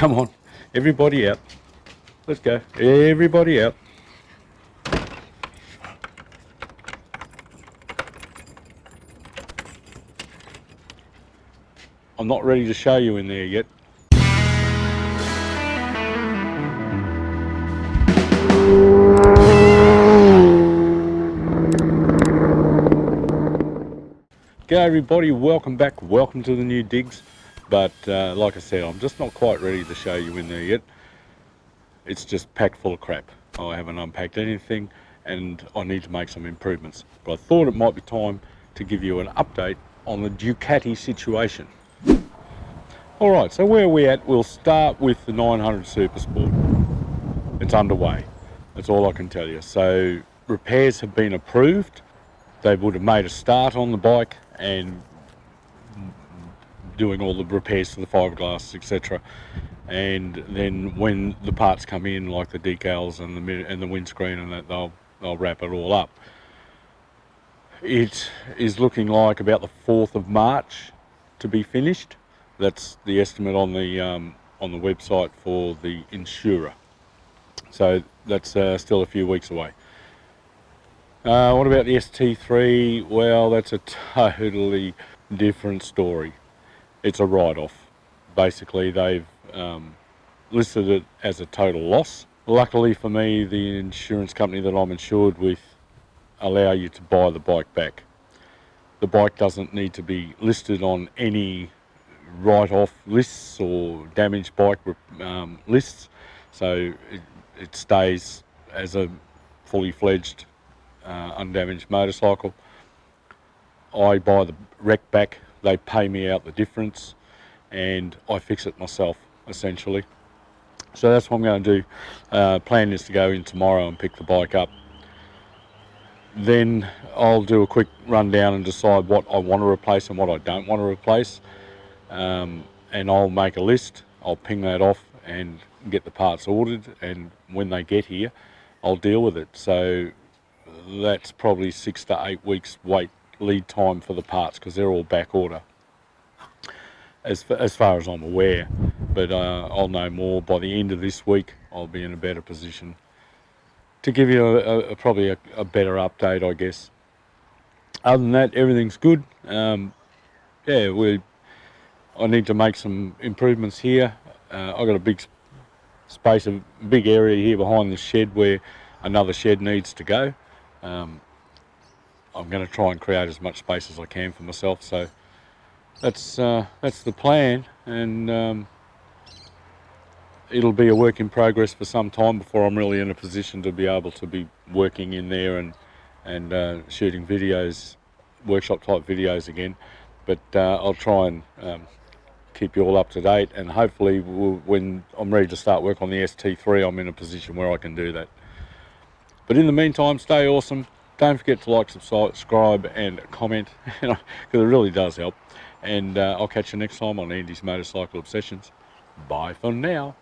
Come on, everybody out. Let's go, everybody out. I'm not ready to show you in there yet. G'day everybody, welcome back, welcome to the new digs. But like I said, I'm just not quite ready to show you in there yet. It's just packed full of crap. I haven't unpacked anything and I need to make some improvements. But I thought it might be time to give you an update on the Ducati situation. Alright, so where are we at? We'll start with the 900 Super Sport. It's underway, that's all I can tell you. So repairs have been approved. They would have made a start on the bike and doing all the repairs to the fiberglass, etc. And then when the parts come in, like the decals and the windscreen and that, they'll wrap it all up. It is looking like about the 4th of March to be finished. That's the estimate on the website for the insurer. So that's still a few weeks away. What about the ST3? Well, that's a totally different story. It's a write-off. Basically, they've listed it as a total loss. Luckily for me, the insurance company that I'm insured with allow you to buy the bike back. The bike doesn't need to be listed on any write-off lists or damaged bike lists, so it stays as a fully fledged undamaged motorcycle. I buy the wreck back, they pay me out the difference, and I fix it myself, essentially. So that's what I'm going to do. Plan is to go in tomorrow and pick the bike up. Then I'll do a quick rundown and decide what I want to replace and what I don't want to replace. And I'll make a list, I'll ping that off and get the parts ordered, and when they get here, I'll deal with it. So that's probably 6 to 8 weeks lead time for the parts, because they're all back order as far as I'm aware. But I'll know more by the end of this week. I'll be in a better position to give you probably a better update, I guess. Other than that, everything's good. Yeah, I need to make some improvements here. I've got a big space, a big area here behind the shed where another shed needs to go. I'm going to try and create as much space as I can for myself. So that's the plan, and it'll be a work in progress for some time before I'm really in a position to be able to be working in there and shooting videos, workshop type videos again. But I'll try and keep you all up to date, and hopefully when I'm ready to start work on the ST3, I'm in a position where I can do that. But in the meantime, stay awesome. Don't forget to like, subscribe and comment, because it really does help. And I'll catch you next time on Andy's Motorcycle Obsessions. Bye for now.